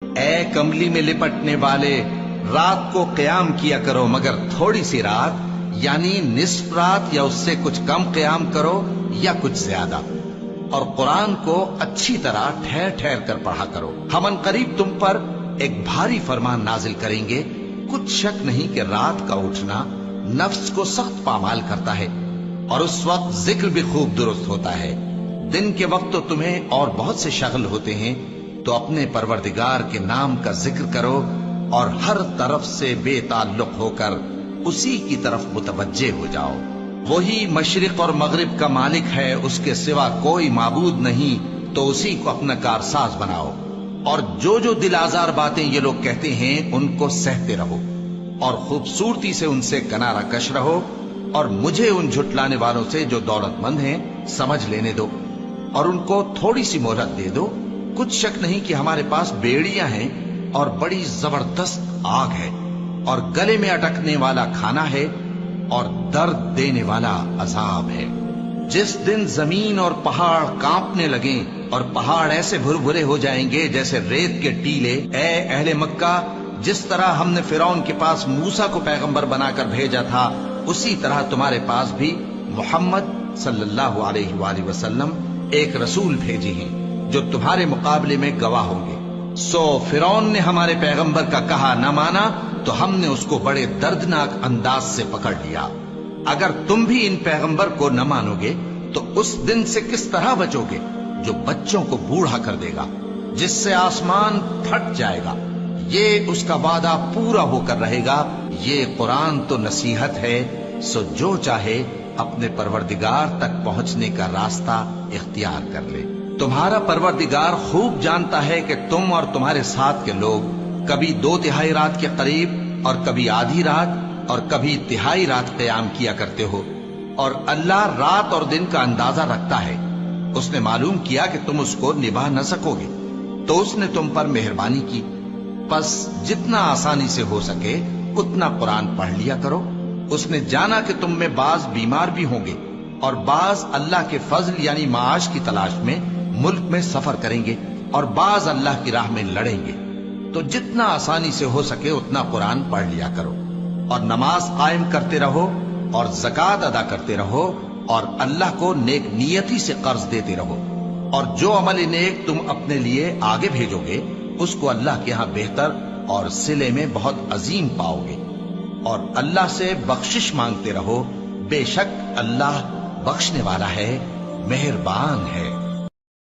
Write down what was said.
اے کملی میں لپٹنے والے، رات کو قیام کیا کرو مگر تھوڑی سی رات، یعنی نصف رات یا اس سے کچھ کم قیام کرو یا کچھ زیادہ، اور قرآن کو اچھی طرح ٹھہر ٹھہر کر پڑھا کرو۔ ہم ان قریب تم پر ایک بھاری فرمان نازل کریں گے۔ کچھ شک نہیں کہ رات کا اٹھنا نفس کو سخت پامال کرتا ہے، اور اس وقت ذکر بھی خوب درست ہوتا ہے۔ دن کے وقت تو تمہیں اور بہت سے شغل ہوتے ہیں، تو اپنے پروردگار کے نام کا ذکر کرو اور ہر طرف سے بے تعلق ہو کر اسی کی طرف متوجہ ہو جاؤ۔ وہی مشرق اور مغرب کا مالک ہے، اس کے سوا کوئی معبود نہیں، تو اسی کو اپنا کارساز بناؤ۔ اور جو دل آزار باتیں یہ لوگ کہتے ہیں ان کو سہتے رہو، اور خوبصورتی سے ان سے کنارہ کش رہو، اور مجھے ان جھٹلانے والوں سے جو دولت مند ہیں سمجھ لینے دو، اور ان کو تھوڑی سی مہلت دے دو۔ کچھ شک نہیں کہ ہمارے پاس بیڑیاں ہیں اور بڑی زبردست آگ ہے، اور گلے میں اٹکنے والا کھانا ہے، اور درد دینے والا عذاب ہے۔ جس دن زمین اور پہاڑ کانپنے لگیں اور پہاڑ ایسے بھربھرے ہو جائیں گے جیسے ریت کے ٹیلے، اے اہل مکہ، جس طرح ہم نے فرعون کے پاس موسیٰ کو پیغمبر بنا کر بھیجا تھا، اسی طرح تمہارے پاس بھی محمد صلی اللہ علیہ وآلہ وسلم ایک رسول بھیجے ہیں جو تمہارے مقابلے میں گواہ ہوں گے۔ سو فرعون نے ہمارے پیغمبر کا کہا نہ مانا تو ہم نے اس کو بڑے دردناک انداز سے پکڑ لیا۔ اگر تم بھی ان پیغمبر کو نہ مانو گے تو اس دن سے کس طرح بچو گے جو بچوں کو بوڑھا کر دے گا، جس سے آسمان پھٹ جائے گا۔ یہ اس کا وعدہ پورا ہو کر رہے گا۔ یہ قرآن تو نصیحت ہے، سو جو چاہے اپنے پروردگار تک پہنچنے کا راستہ اختیار کر لے۔ تمہارا پروردگار خوب جانتا ہے کہ تم اور تمہارے ساتھ کے لوگ کبھی 2/3 رات کے قریب اور کبھی آدھی رات اور کبھی تہائی رات قیام کیا کرتے ہو، اور اللہ رات اور دن کا اندازہ رکھتا ہے۔ اس نے معلوم کیا کہ تم اس کو نبھا نہ سکو گے، تو اس نے تم پر مہربانی کی، پس جتنا آسانی سے ہو سکے اتنا قرآن پڑھ لیا کرو۔ اس نے جانا کہ تم میں بعض بیمار بھی ہوں گے، اور بعض اللہ کے فضل یعنی معاش کی تلاش میں ملک میں سفر کریں گے، اور بعض اللہ کی راہ میں لڑیں گے، تو جتنا آسانی سے ہو سکے اتنا قرآن پڑھ لیا کرو، اور نماز قائم کرتے رہو، اور زکوٰۃ ادا کرتے رہو، اور اللہ کو نیک نیتی سے قرض دیتے رہو، اور جو عمل نیک تم اپنے لیے آگے بھیجو گے اس کو اللہ کے ہاں بہتر اور صلے میں بہت عظیم پاؤ گے، اور اللہ سے بخشش مانگتے رہو، بے شک اللہ بخشنے والا ہے، مہربان ہے۔